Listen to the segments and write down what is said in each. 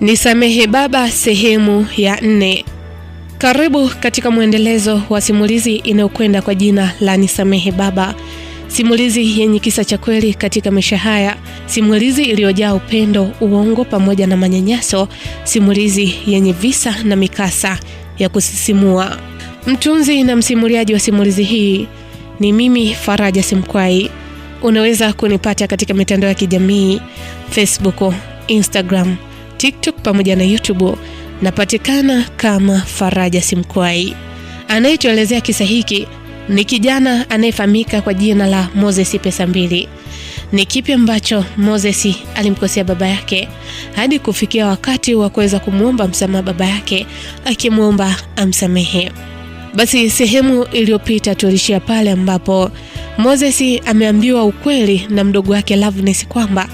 Nisamehe Baba sehemu ya 4. Karibu katika mwendelezo wa simulizi inayokwenda kwa jina la Nisamehe Baba. Simulizi yenye kisa cha kweli katika maisha haya, simulizi iliyojaa upendo, uongo pamoja na manyanyaso, simulizi yenye visa na mikasa ya kusisimua. Mtunzi na msimuliaji wa simulizi hii ni mimi Faraja Simkwai. Unaweza kunipata katika mitandao ya kijamii Facebook, Instagram, TikTok pamoja na YouTube. Napatikana kama Faraja Simkwai. Anayetuelezea kisa hiki ni kijana anayefahamika kwa jina la Moses Pesa Mbili. Ni kipi ambacho Moses alimkosea baba yake hadi kufikia wakati wa kuweza kumuomba msamaha baba yake, akimuomba amsamehe? Basi sehemu iliyopita tulishia pale ambapo Moses ameambiwa ukweli na mdogo wake Loveness kwamba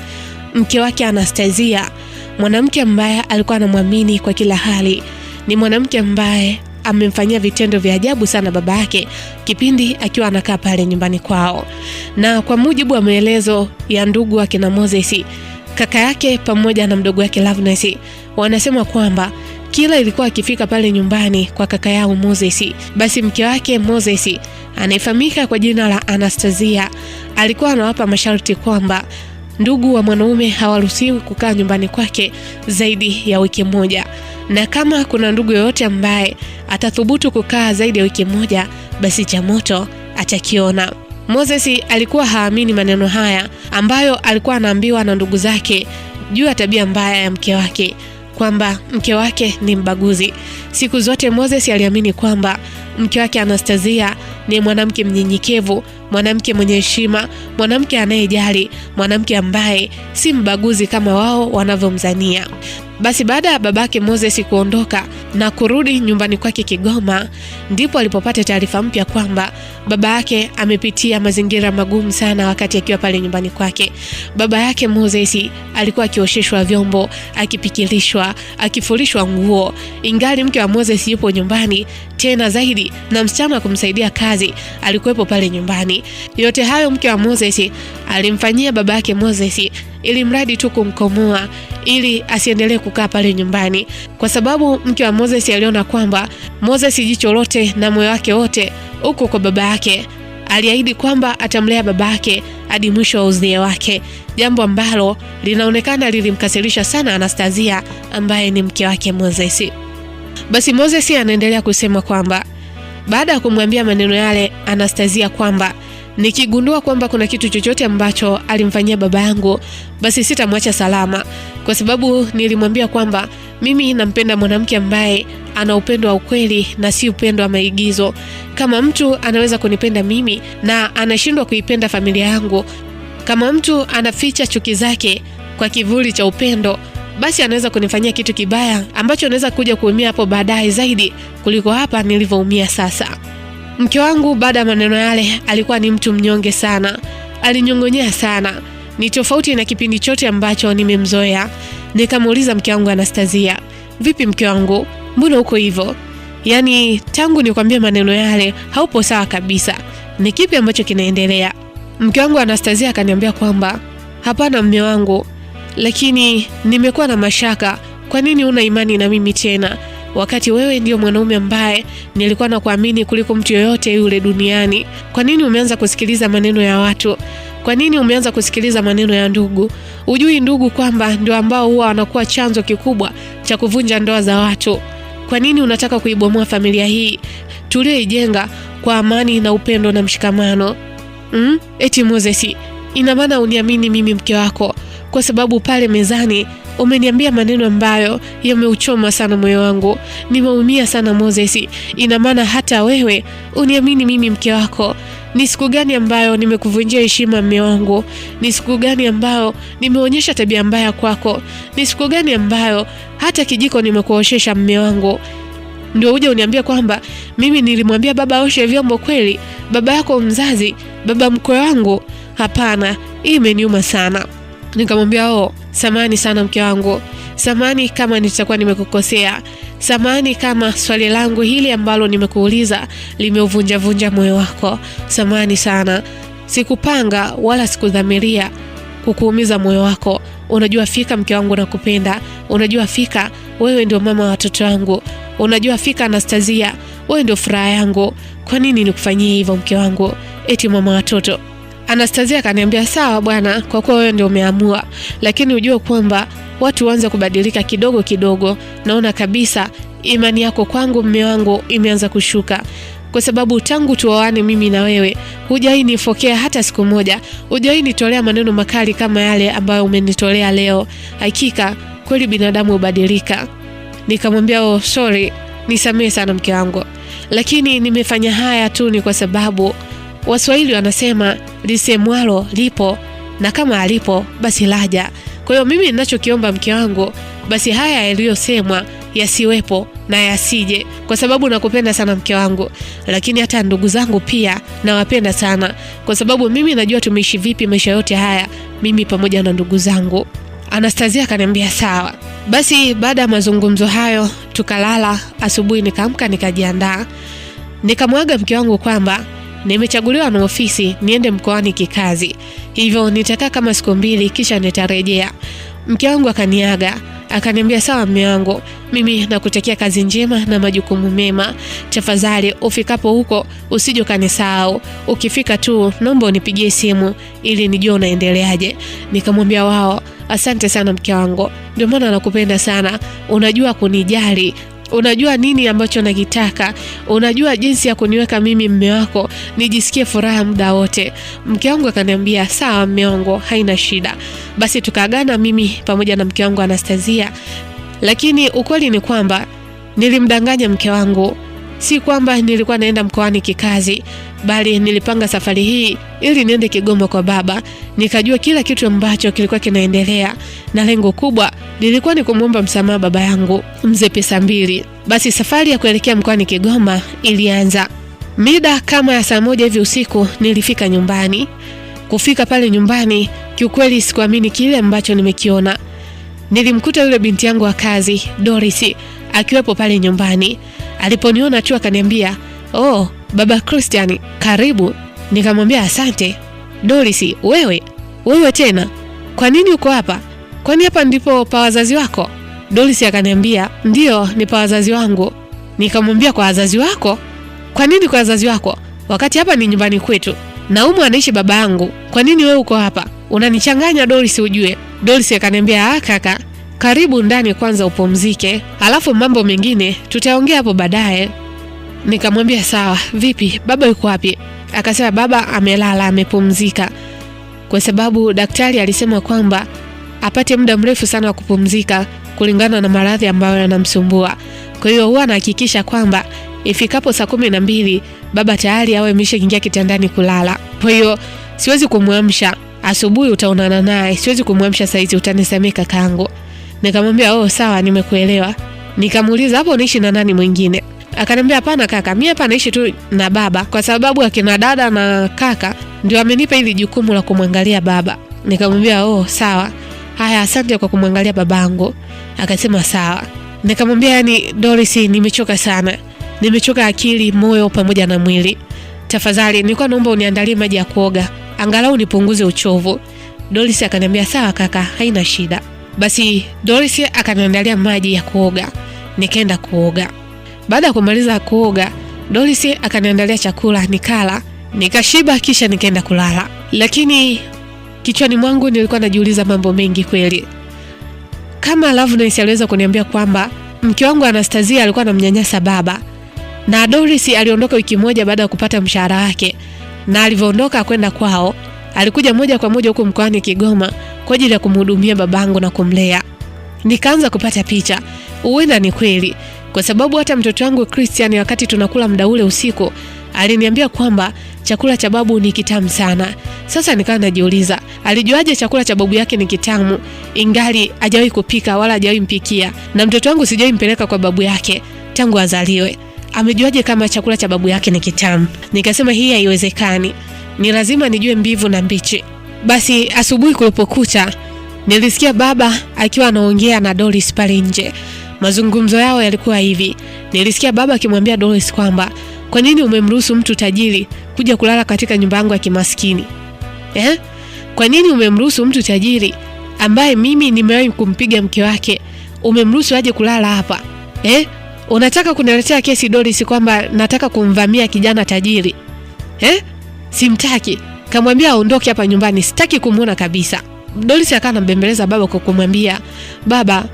mke wake Anastasia, mwanamke ambaye alikuwa anamwamini kwa kila hali, ni mwanamke ambaye amemfanyia vitendo vya ajabu sana baba yake kipindi akiwa anakaa pale nyumbani kwao. Na kwa mujibu wa maelezo ya ndugu wake na Moses, kaka yake pamoja na mdogo wake Loveness wanasema kwamba kila ilikuwa akifika pale nyumbani kwa kaka yao Moses, basi mke wake Moses anayefahamika kwa jina la Anastasia alikuwa anawapa masharti kwamba ndugu wa mwanaume hawaruhusiwi kukaa nyumbani kwake zaidi ya wiki moja, na kama kuna ndugu yoyote ambaye atathubutu kukaa zaidi ya wiki moja, basi cha moto atakiona. Moses alikuwa haamini maneno haya ambayo alikuwa anaambiwa na ndugu zake juu ya tabia mbaya ya mke wake, kwamba mke wake ni mbaguzi. Siku zote Moses aliamini kwamba mke wake Anastasia ni mwanamke mnyenyekevu, mwanamke mwenye heshima, mwanamke anayejali, mwanamke ambaye si mbaguzi kama wao wanavyomzania. Basi baada ya babake Moses kuondoka na kurudi nyumbani kwake Kigoma, ndipo alipopata taarifa mpya kwamba baba yake amepitia mazingira magumu sana wakati akiwa pale nyumbani kwake. Baba yake Moses alikuwa akiosheshwa vyombo, akipikilishwa, akifulishwa nguo, ingali mke wa Moses yupo nyumbani, tena zaidi na msichana kumsaidia kazi alikuwepo pale nyumbani. Yote hayo mke wa Moses alimfanyia baba yake Moses ili mradi tu kumkomoa, ili asiendelee kukaa pale nyumbani, kwa sababu mke wa Moses aliona kwamba Moses jicho lote na moyo wake wote uko kwa baba yake. Aliahidi kwamba atamlea baba yake hadi mwisho wa uzee wake, jambo ambalo linaonekana lilimkasirisha sana Anastasia ambaye ni mke wake Moses. Basi Moses anaendelea kusema kwamba baada ya kumwambia maneno yale Anastasia kwamba nikigundua kwamba kuna kitu chochote ambacho alimfanyia baba yangu, basi sitamwacha salama, kwa sababu nilimwambia kwamba mimi nampenda mwanamke ambaye ana upendo wa ukweli na si upendo wa maigizo. Kama mtu anaweza kunipenda mimi na anashindwa kuipenda familia yangu, kama mtu anaficha chuki zake kwa kivuli cha upendo, basi anaweza kunifanyia kitu kibaya ambacho anaweza kuja kuumia hapo baadaye zaidi kuliko hapa nilivyoumia sasa. Mke wangu baada ya maneno yale alikuwa ni mtu mnyonge sana, alinyongonyea sana, ni tofauti na kipindi chote ambacho nimemzoea. Nikamuuliza mke wangu Anastasia, vipi mke wangu, mbona uko hivyo? Yaani tangu nikwambia maneno yale haupo sawa kabisa, ni kipi ambacho kinaendelea? Mke wangu Anastasia akaniambia kwamba hapana mme wangu, lakini nimekuwa na mashaka, kwa nini una imani na mimi tena wakati wewe ndio mwanaume ambaye nilikuwa nakuamini kuliko mtu yoyote yule duniani? Kwa nini umeanza kusikiliza maneno ya watu? Kwa nini umeanza kusikiliza maneno ya ndugu? Ujui ndugu kwamba ndio ambao huwa wanakuwa chanzo kikubwa cha kuvunja ndoa za watu? Kwa nini unataka kuibomoa familia hii tuliyoijenga kwa amani na upendo na mshikamano? Eti Moses, ina maana uniamini mimi mke wako kwa sababu pale mezani umeniambia maneno ambayo yameuchoma sana moyo wangu? Nimeumia sana Moses. Ina maana hata wewe uniamini mimi mke wako? Ni siku gani ambayo nimekuvunjia heshima mme wangu? Ni siku gani ambayo nimeonyesha tabia mbaya kwako? Ni siku gani ambayo hata kijiko nimekuoshesha mme wangu? Ndio uje uniambia kwamba mimi nilimwambia baba aoshe vyombo kweli? Baba yako mzazi, baba mkwe wangu? Hapana, hii imeniuma sana. Nikamwambia samahani sana mke wangu, samahani kama nitakuwa nimekukosea, samahani kama swali langu hili ambalo nimekuuliza limeuvunja moyo wako, samahani sana. Sikupanga wala sikudhamiria kukuumiza moyo wako. Unajua fika mke wangu nakupenda, unajua fika wewe ndio mama wa watoto wangu, unajua fika Anastasia wewe ndio furaha yangu, kwa nini nikufanyie hivyo mke wangu, eti mama wa watoto? Anastasia akaniambia sawa bwana, kwa kuwa wewe ndio umeamua, lakini ujue kwamba watu waanze kubadilika kidogo kidogo. Naona kabisa imani yako kwangu mume wangu imeanza kushuka, kwa sababu tangu tuoane mimi na wewe hujai nifokea hata siku moja, hujai nitolea maneno makali kama yale ambayo umenitolea leo. Hakika kweli binadamu hubadilika. Nikamwambia sorry, nisamehe sana mke wangu, lakini nimefanya haya tu ni kwa sababu Waswahili wanasema lisemwalo lipo, na kama alipo basi laja. Kwa hiyo mimi ninachokiomba mke wangu, basi haya yaliyosemwa yasiwepo na yasije, kwa sababu nakupenda sana mke wangu, lakini hata ndugu zangu pia nawapenda sana, kwa sababu mimi najua tumeishi vipi maisha yote haya mimi pamoja na ndugu zangu. Anastasia akaniambia sawa. Basi baada ya mazungumzo hayo tukalala. Asubuhi nikaamka nikajiandaa, nikamwaga mke wangu kwamba nimechaguliwa na ofisi niende mkoani kikazi, hivyo nitakaa kama siku 2 kisha nitarejea. Mke wangu akaniaga, akaniambia sawa mume wangu, mimi nakutakia kazi njema na majukumu mema. Tafadhali ufikapo huko usije kanisahau, ukifika tu naomba unipigie simu ili nijue unaendeleaje. Nikamwambia wao, asante sana mke wangu, ndio maana nakupenda sana, unajua kunijali, unajua nini ambacho nakitaka, unajua jinsi ya kuniweka mimi mume wako nijisikie furaha muda wote. Mke wangu akaniambia sawa mume wangu, haina shida. Basi tukaagana mimi pamoja na mke wangu Anastasia, lakini ukweli ni kwamba nilimdanganya mke wangu. Si kwamba nilikuwa naenda mkoani kikazi, bali nilipanga safari hii ili niende Kigoma kwa baba, nikajua kila kitu ambacho kilikuwa kinaendelea, na lengo kubwa lilikuwa ni kumuomba msamaha baba yangu mzee Pesa Mbili. Basi safari ya kuelekea mkoani Kigoma ilianza. Mida kama ya saa 1 hivi usiku nilifika nyumbani. Kufika pale nyumbani, kiukweli sikuamini kile ambacho nimekiona. Nilimkuta yule binti yangu wa kazi Doris akiwepo pale nyumbani. Aliponiona tu akaniambia, "Oh, baba Christian, karibu." Nikamwambia asante. "Doris, wewe tena? Kwa nini uko hapa? Kwani hapa ndipo pa wazazi wako?" Doris akaniambia, "Ndio, ni pa wazazi wangu." Nikamwambia, "Kwa wazazi wako? Kwa nini kwa wazazi wako? Wakati hapa ni nyumbani kwetu. Na humu anaishi baba yangu. Kwa nini wewe uko hapa? Unanichanganya Doris ujue." Doris akaniambia, "Kaka, karibu ndani kwanza upumzike, alafu mambo mengine tutaongea hapo baadaye." Nikamwambia sawa. "Vipi, baba yuko wapi?" Akasema baba amelala, amepumzika, kwa sababu daktari alisema kwamba apate muda mrefu sana wa kupumzika kulingana na maradhi ambayo yanamsumbua. Kwa hiyo huwa anahakikisha kwamba ifikapo saa 12 baba tayari awe ameshaingia kitandani kulala. Kwa hiyo siwezi kumwamsha, asubuhi utaonana naye, siwezi kumwamsha saizi, utanisamea kakaangu. Nikamwambia sawa, nimekuelewa. Nikamuuliza hapo unaishi na nani mwingine? Akaniambia hapana kaka, mimi hapa naishi tu na baba, kwa sababu akina dada na kaka ndio amenipa hili jukumu la kumwangalia baba. Nikamwambia sawa. Haya, asante kwa kumwangalia babangu. Akasema sawa. Nikamwambia yani Doris, nimechoka sana. Nimechoka akili, moyo pamoja na mwili. Tafadhali nilikuwa naomba uniandalie maji ya kuoga, angalau nipunguze uchovu. Doris akaniambia sawa kaka, haina shida. Basi Doris akaniandalia maji ya kuoga. Nikaenda kuoga. Baada ya kumaliza kuoga, Doris akaniandalia chakula, nikala, nikashiba, kisha nikaenda kulala. Lakini kichwani mwangu nilikuwa najiuliza mambo mengi kweli. Kama Loveness aliweza kuniambia kwamba mke wangu Anastasia alikuwa anamnyanyasa baba, na Doris aliondoka wiki moja baada ya kupata mshahara wake, na alivyoondoka kwenda kwao alikuja moja kwa moja huko mkoani Kigoma kwa ajili ya kumhudumia babangu na kumlea. Nikaanza kupata picha, huenda ni kweli, kwa sababu hata mtoto wangu Christian wakati tunakula muda ule usiku aliniambia kwamba chakula cha babu ni kitamu sana. Sasa nikawa najiuliza, alijuaje chakula cha babu yake ni kitamu ingali hajawahi kupika wala hajawahi mpikia, na mtoto wangu sijawahi mpeleka kwa babu yake tangu azaliwe? Amejuaje kama chakula cha babu yake ni kitamu? Nikasema hii haiwezekani, ni lazima nijue mbivu na mbichi. Basi asubuhi kulipokucha nilisikia baba akiwa anaongea na Doris pale nje. Mazungumzo yao yalikuwa hivi. Nilisikia baba akimwambia Doris kwamba kwa nini umemruhusu mtu tajiri kuja kulala katika nyumba yangu ya kimaskini? Kwa nini umemruhusu mtu tajiri ambaye mimi nimewahi kumpiga mke wake umemruhusu aje kulala hapa? Unataka kuniletea kesi Doris kwamba nataka kumvamia kijana tajiri? Simtaki. Kamwambia aondoke hapa nyumbani, sitaki kumuona kabisa. Doris akawa anambembeleza baba kwa kumwambia, baba,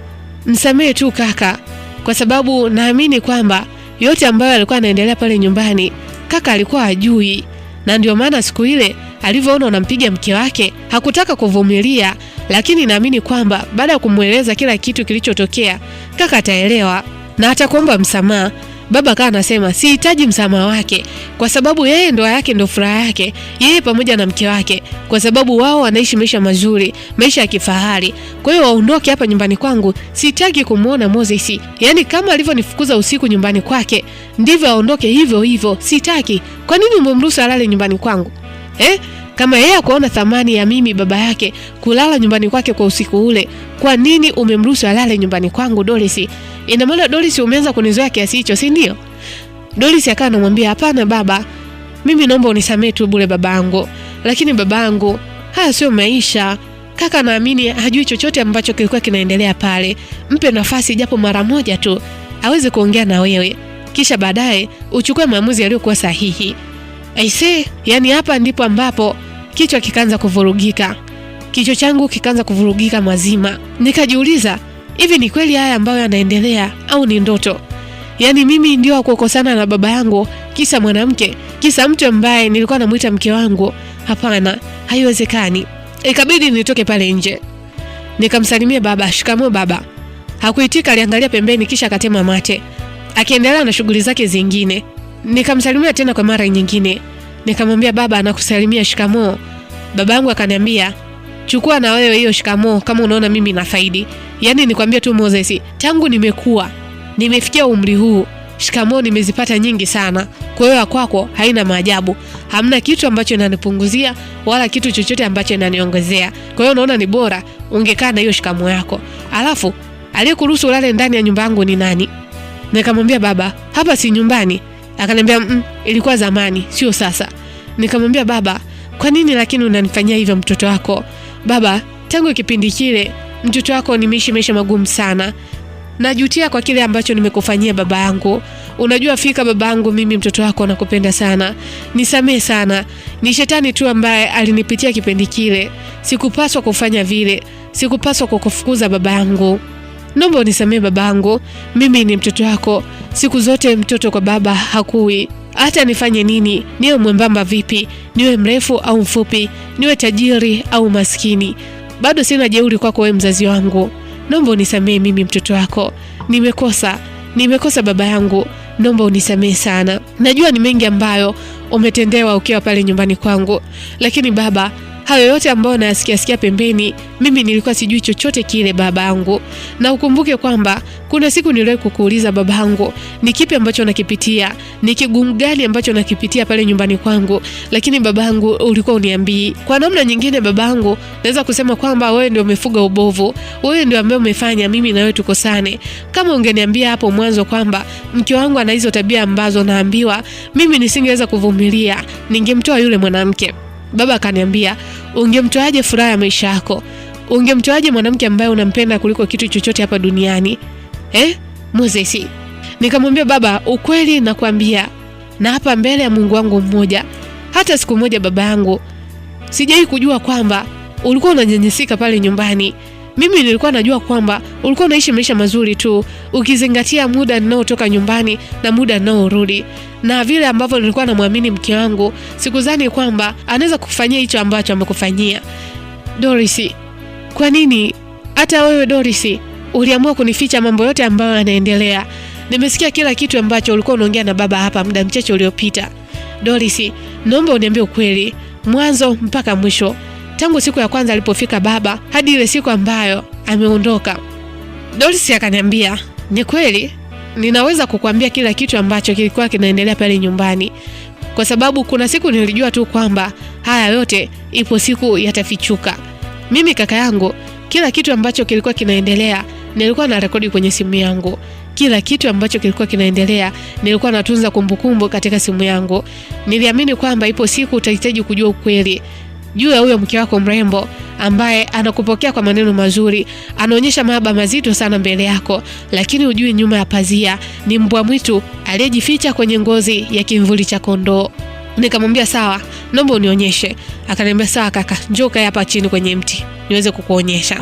msamehe tu kaka, kwa sababu naamini kwamba yote ambayo alikuwa anaendelea pale nyumbani kaka alikuwa hajui, na ndio maana siku ile alivyoona unampiga mke wake hakutaka kuvumilia, lakini naamini kwamba baada ya kumueleza kila kitu kilichotokea kaka ataelewa na atakuomba msamaha. Baba akawa anasema sihitaji msamaha wake, kwa sababu yeye ndoa yake ndio furaha yake, yeye pamoja na mke wake, kwa sababu wao wanaishi maisha mazuri, maisha ya kifahari. Kwa hiyo waondoke hapa nyumbani kwangu, sitaki kumuona Moses. Yaani kama alivyonifukuza usiku nyumbani kwake, ndivyo aondoke hivyo hivyo, sitaki. Kwa nini umemruhusu alale nyumbani kwangu? Kama yeye akuona thamani ya mimi baba yake kulala nyumbani kwake kwa usiku ule, kwa nini umemruhusu alale nyumbani kwangu Doris? Ina maana Doris umeanza kunizoea kiasi hicho, si ndio? Doris akawa anamwambia, hapana baba, mimi naomba unisamee tu bure babangu. Lakini babangu, haya sio maisha. Kaka naamini hajui chochote ambacho kilikuwa kinaendelea pale. Mpe nafasi japo mara moja tu aweze kuongea na wewe, kisha baadaye uchukue maamuzi yaliyokuwa sahihi. Yani hapa ndipo ambapo kichwa kikaanza kuvurugika. Kichwa changu kikaanza kuvurugika mazima. Nikajiuliza, hivi ni kweli haya ambayo yanaendelea au ni ndoto? Yani mimi ndio kukosana na baba yangu kisa mwanamke, kisa mtu ambaye nilikuwa namuita mke wangu? Hapana, haiwezekani. Ikabidi nitoke pale nje. Nikamsalimia baba, shikamoo baba. Hakuitika, aliangalia pembeni kisha akatema mate. Akiendelea na shughuli zake zingine. Nikamsalimia tena kwa mara nyingine. Nikamwambia baba, nakusalimia shikamoo. Babangu akaniambia, chukua na wewe hiyo shikamoo kama unaona mimi na faidi. Yani nikwambia tu Moses, tangu nimekuwa, nimefikia umri huu, shikamoo nimezipata nyingi sana. Kwa hiyo kwako haina maajabu. Hamna kitu ambacho inanipunguzia wala kitu chochote ambacho inaniongezea. Kwa hiyo naona ni bora ungekaa na hiyo shikamoo yako. Alafu aliyekuruhusu ulale ndani ya nyumba yangu ni nani? Nikamwambia baba, hapa si nyumbani. Akaniambia ilikuwa zamani, sio sasa. Nikamwambia baba, kwa nini lakini unanifanyia hivyo mtoto wako? Baba, tangu kipindi kile mtoto wako nimeishi maisha magumu sana. Najutia kwa kile ambacho nimekufanyia baba yangu. Unajua fika baba yangu, mimi mtoto wako nakupenda sana. Nisamee sana. Ni shetani tu ambaye alinipitia kipindi kile. Sikupaswa kufanya vile. Sikupaswa kukufukuza baba yangu. Naomba unisamee baba yangu. Mimi ni mtoto wako. Siku zote mtoto kwa baba hakui. Hata nifanye nini, niwe mwembamba vipi, niwe mrefu au mfupi, niwe tajiri au maskini, bado sina jeuri kwako wewe mzazi wangu. Naomba unisamee mimi mtoto wako. Nimekosa baba yangu. Naomba unisamee sana. Najua ni mengi ambayo umetendewa ukiwa pale nyumbani kwangu. Lakini baba, hayo yote ambayo nayasikia pembeni, mimi nilikuwa sijui chochote kile baba yangu. Na ukumbuke kwamba kuna siku niliwahi kukuuliza baba yangu, ni kipi ambacho nakipitia? Ni kigumu gani ambacho nakipitia pale nyumbani kwangu? Lakini baba yangu ulikuwa uniambii. Kwa namna nyingine baba yangu, naweza kusema kwamba wewe ndio umefuga ubovu. Wewe ndio ambaye umefanya mimi na wewe tukosane. Kama ungeniambia hapo mwanzo kwamba mke wangu ana hizo tabia ambazo naambiwa, mimi nisingeweza kuvumilia, ningemtoa yule mwanamke. Baba akaniambia, ungemtoaje furaha ya maisha yako? Ungemtoaje mwanamke ambaye unampenda kuliko kitu chochote hapa duniani? Moses. Nikamwambia baba, ukweli nakwambia, na hapa mbele ya Mungu wangu mmoja, hata siku moja baba yangu sijai kujua kwamba ulikuwa unanyanyasika pale nyumbani. Mimi nilikuwa najua kwamba ulikuwa unaishi maisha mazuri tu, ukizingatia muda ninaotoka nyumbani na muda ninaorudi. Na vile ambavyo nilikuwa namwamini mke wangu, sikuzani kwamba anaweza kufanyia hicho ambacho amekufanyia. Doris, kwa nini hata wewe Doris uliamua kunificha mambo yote ambayo yanaendelea? Nimesikia kila kitu ambacho ulikuwa unaongea na baba hapa muda mchache uliopita. Doris, naomba uniambie ukweli, mwanzo mpaka mwisho. Tangu siku ya kwanza alipofika baba hadi ile siku ambayo ameondoka. Doris akaniambia, ni kweli, ninaweza kukuambia kila kitu ambacho kilikuwa kinaendelea pale nyumbani. Kwa sababu kuna siku nilijua tu kwamba haya yote ipo siku yatafichuka. Mimi kaka yangu, kila kitu ambacho kilikuwa kinaendelea nilikuwa na rekodi kwenye simu yangu. Kila kitu ambacho kilikuwa kinaendelea nilikuwa natunza kumbukumbu katika simu yangu. Niliamini kwamba ipo siku utahitaji kujua ukweli. juu ya huyo mke wako mrembo ambaye anakupokea kwa maneno mazuri, anaonyesha mahaba mazito sana mbele yako, lakini ujui nyuma ya pazia ni mbwa mwitu aliyejificha kwenye ngozi ya kimvuli cha kondoo. Nikamwambia sawa, naomba unionyeshe. Akaniambia sawa kaka, njoo kaa hapa chini kwenye mti niweze kukuonyesha.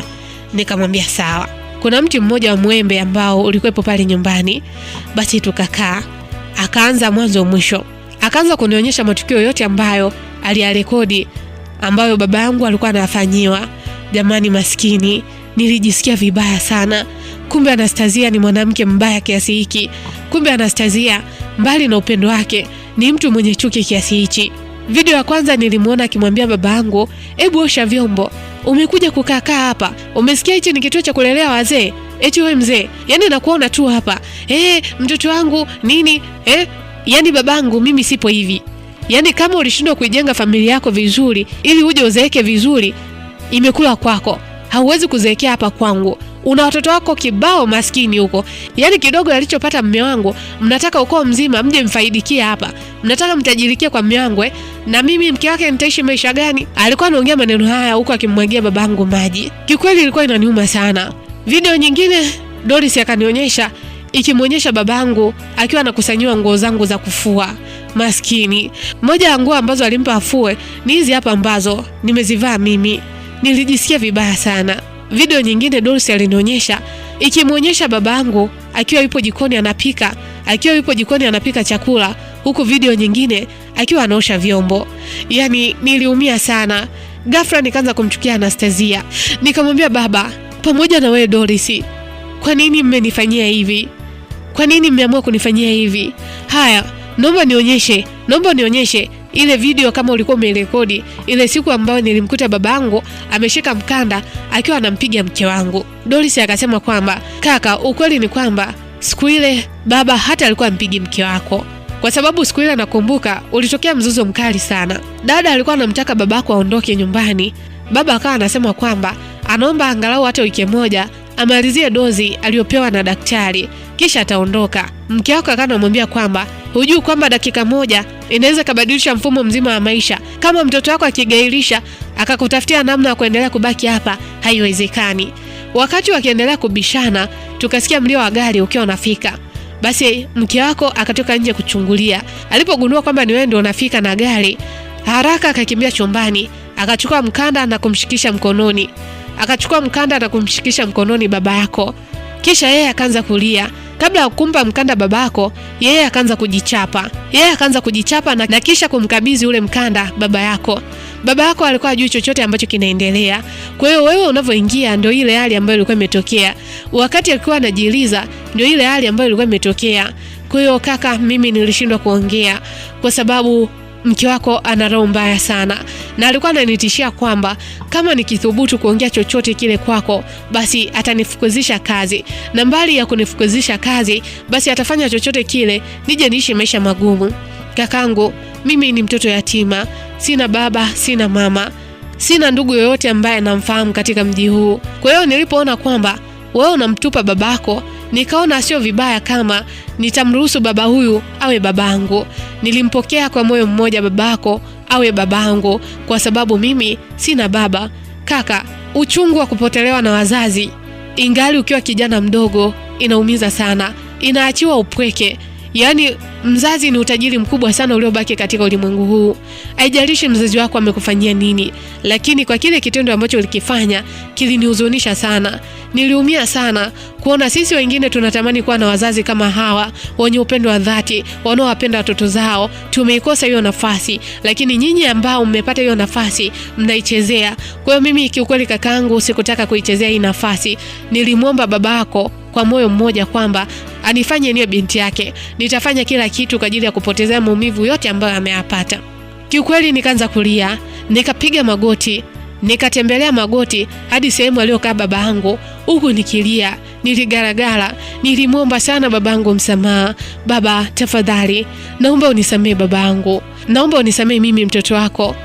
Nikamwambia sawa. Kuna mti mmoja wa mwembe ambao ulikuwepo pale nyumbani. Basi tukakaa. Akaanza mwanzo mwisho. Akaanza kunionyesha matukio yote ambayo aliyarekodi, ambayo baba yangu alikuwa anafanyiwa. Jamani maskini, nilijisikia vibaya sana. Kumbe Anastasia ni mwanamke mbaya kiasi hiki. Kumbe Anastasia mbali na upendo wake ni mtu mwenye chuki kiasi hichi. Video ya kwanza nilimuona akimwambia baba yangu, "Hebu osha vyombo. Umekuja kukaa hapa. Umesikia hichi ni kituo cha kulelea wazee? Eti wewe mzee, yani nakuona tu hapa. Mtoto wangu nini? Yani babangu mimi sipo hivi. Yani kama ulishindwa kuijenga familia yako vizuri ili uje uzeeke vizuri, imekula kwako. Hauwezi kuzeekea hapa kwangu. Una watoto wako kibao maskini huko. Yani kidogo alichopata mume wangu, mnataka ukoo mzima mje mfaidikie hapa. Mnataka mtajirikie kwa mume wangu na mimi mke wake nitaishi maisha gani?" Alikuwa anaongea maneno haya huko akimwagia babangu maji. Kikweli ilikuwa inaniuma sana. Video nyingine Doris akanionyesha ikimuonyesha babangu akiwa anakusanywa nguo zangu za kufua. Maskini. Moja ya nguo ambazo alimpa afue ni hizi hapa ambazo nimezivaa mimi. Nilijisikia vibaya sana. Video nyingine Doris alinionyesha ikimuonyesha babangu akiwa yupo jikoni anapika chakula, huku video nyingine akiwa anaosha vyombo. Yani niliumia sana. Ghafla nikaanza kumchukia Anastasia. Nikamwambia baba, pamoja na wewe Doris, kwa nini mmenifanyia hivi? Kwa nini mmeamua kunifanyia hivi? Haya, naomba nionyeshe ile video kama ulikuwa umerekodi ile siku ambayo nilimkuta babangu ameshika mkanda akiwa anampiga mke wangu. Doris akasema kwamba, "Kaka, ukweli ni kwamba siku ile baba hata alikuwa ampigi mke wako. Kwa sababu siku ile nakumbuka ulitokea mzozo mkali sana. Dada alikuwa anamtaka babako aondoke nyumbani. Baba akawa anasema kwamba anaomba angalau hata wiki moja amalizie dozi aliyopewa na daktari kisha ataondoka. Mke wako akawa anamwambia kwamba hujui kwamba dakika moja inaweza kubadilisha mfumo mzima wa maisha. Kama mtoto wako akigairisha akakutafutia namna ya kuendelea kubaki hapa, haiwezekani." Wakati wakiendelea kubishana, tukasikia mlio wa gari ukiwa unafika. Basi mke wako akatoka nje kuchungulia. Alipogundua kwamba ni wewe ndio unafika na gari, haraka akakimbia chumbani, akachukua mkanda na kumshikisha mkononi baba yako. Kisha yeye akaanza kulia. Kabla ya kumpa mkanda babako, yeye akaanza kujichapa na kisha kumkabidhi ule mkanda baba yako. Baba yako alikuwa hajui chochote ambacho kinaendelea. Kwa hiyo wewe unavyoingia ndio ile hali ambayo ilikuwa imetokea. Wakati alikuwa anajiuliza ndio ile hali ambayo ilikuwa imetokea. Kwa hiyo kaka, mimi nilishindwa kuongea kwa sababu mke wako ana roho mbaya sana, na alikuwa ananitishia kwamba kama nikithubutu kuongea chochote kile kwako, basi atanifukuzisha kazi, na mbali ya kunifukuzisha kazi, basi atafanya chochote kile nije niishi maisha magumu. Kakangu, mimi ni mtoto yatima, sina baba, sina mama, sina ndugu yoyote ambaye namfahamu katika mji huu. Kwa hiyo nilipoona kwamba wewe unamtupa babako, nikaona sio vibaya kama nitamruhusu baba huyu awe babangu. Nilimpokea kwa moyo mmoja babako awe babangu kwa sababu mimi sina baba. Kaka, uchungu wa kupotelewa na wazazi ingali ukiwa kijana mdogo inaumiza sana, inaachiwa upweke. Yani mzazi ni utajiri mkubwa sana uliobaki katika ulimwengu huu. Haijalishi mzazi wako amekufanyia nini, lakini kwa kile kitendo ambacho ulikifanya kilinihuzunisha sana. Niliumia sana kuona sisi wengine tunatamani kuwa na wazazi kama hawa, wenye upendo wa dhati, wanaowapenda watoto zao. Tumeikosa hiyo nafasi, lakini nyinyi ambao mmepata hiyo nafasi mnaichezea. Kwa hiyo mimi kiukweli kakaangu sikutaka kuichezea hii nafasi. Nilimwomba babako kwa moyo mmoja kwamba anifanye niwe binti yake. Nitafanya kila kitu kwa ajili ya kupotezea maumivu yote ambayo ameyapata. Kiukweli nikaanza kulia, nikapiga magoti, nikatembelea magoti hadi sehemu aliyokaa babangu, huku nikilia, niligaragara, nilimwomba sana babangu msamaha. Baba, tafadhali, naomba unisamehe babangu. Naomba unisamehe mimi mtoto wako.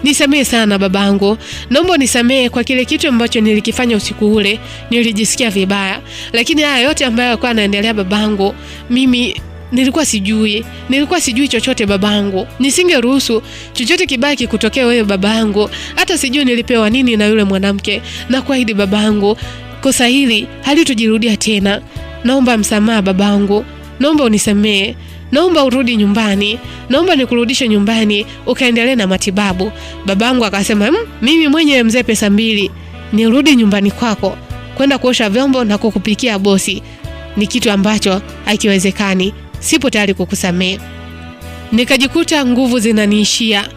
Nisamehe sana babangu. Naomba unisamehe kwa kile kitu ambacho nilikifanya usiku ule. Nilijisikia vibaya. Lakini haya yote ambayo yalikuwa yanaendelea babangu, mimi nilikuwa sijui chochote babangu. Nisingeruhusu chochote kibaki kutokea wewe babangu. Hata sijui nilipewa nini na yule mwanamke. Na kuahidi babangu, kosa hili halitojirudia tena. Naomba msamaha babangu. Naomba unisamehe. Naomba urudi nyumbani. Naomba nikurudishe nyumbani ukaendelee na matibabu. Babangu akasema, mimi mwenyewe mzee pesa mbili, nirudi nyumbani kwako kwenda kuosha vyombo na kukupikia bosi, ni kitu ambacho hakiwezekani. Sipo tayari kukusamehe. Nikajikuta nguvu zinaniishia.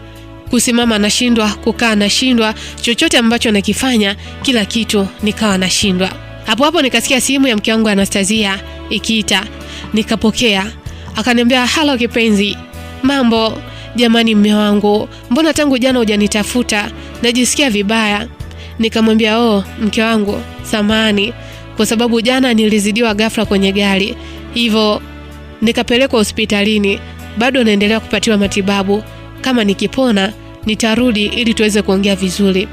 Kusimama nashindwa, kukaa nashindwa, chochote ambacho nakifanya kila kitu nikawa nashindwa. Hapo nikasikia simu ya mke wangu Anastasia ikiita. Nikapokea. Akaniambia, "Halo kipenzi. Mambo? Jamani mume wangu, mbona tangu jana hujanitafuta? Najisikia vibaya." Nikamwambia, mke wangu, samahani kwa sababu jana nilizidiwa ghafla kwenye gari. Hivyo nikapelekwa hospitalini. Bado naendelea kupatiwa matibabu. Kama nikipona nitarudi ili tuweze kuongea vizuri."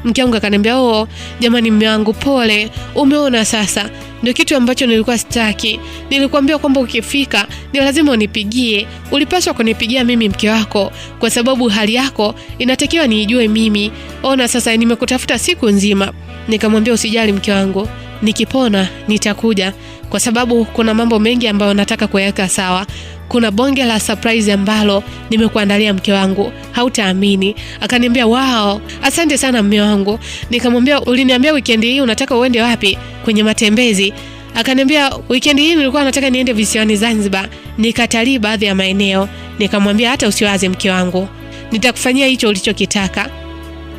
Mke wangu akaniambia, jamani mume wangu, pole. Umeona sasa, ndio kitu ambacho nilikuwa sitaki. Nilikwambia kwamba ukifika ni lazima unipigie. Ulipaswa kunipigia mimi mke wako kwa sababu hali yako inatakiwa niijue mimi. Ona sasa nimekutafuta siku nzima. Nikamwambia, usijali mke wangu, nikipona nitakuja kwa sababu kuna mambo mengi ambayo nataka kuweka sawa. Kuna bonge la surprise ambalo nimekuandalia mke wangu, hautaamini. Akaniambia, "Wow, asante sana mume wangu." Nikamwambia, "Uliniambia weekend hii unataka uende wapi? Kwenye matembezi?" Akaniambia, "Weekend hii nilikuwa nataka niende visiwani Zanzibar, nikatalii baadhi ya maeneo." Nikamwambia, "Hata usiwaze mke wangu, nitakufanyia hicho ulichokitaka."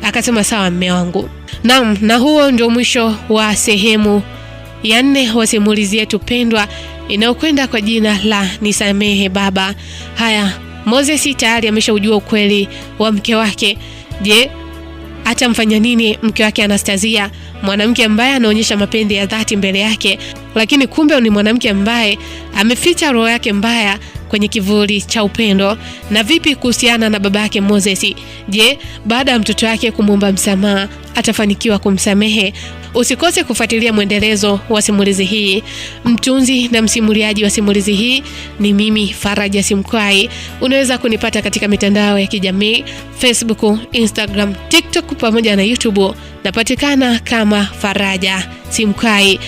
Akasema, "Sawa mume wangu." Naam, na huo ndio mwisho wa sehemu ya 4 wa simulizi yetu pendwa inayokwenda kwa jina la Nisamehe Baba. Haya, Moses tayari ameshaujua ukweli wa mke wake. Je, atamfanya nini mke wake Anastasia, mwanamke ambaye anaonyesha mapenzi ya dhati mbele yake, lakini kumbe ni mwanamke ambaye ameficha roho yake mbaya kwenye kivuli cha upendo? Na vipi kuhusiana na baba yake Moses? Je, baada ya mtoto wake kumwomba msamaha atafanikiwa kumsamehe? Usikose kufuatilia mwendelezo wa simulizi hii. Mtunzi na msimuliaji wa simulizi hii ni mimi Faraja Simkwai. Unaweza kunipata katika mitandao ya kijamii Facebook, Instagram, TikTok pamoja na YouTube. Napatikana kama Faraja Simkwai.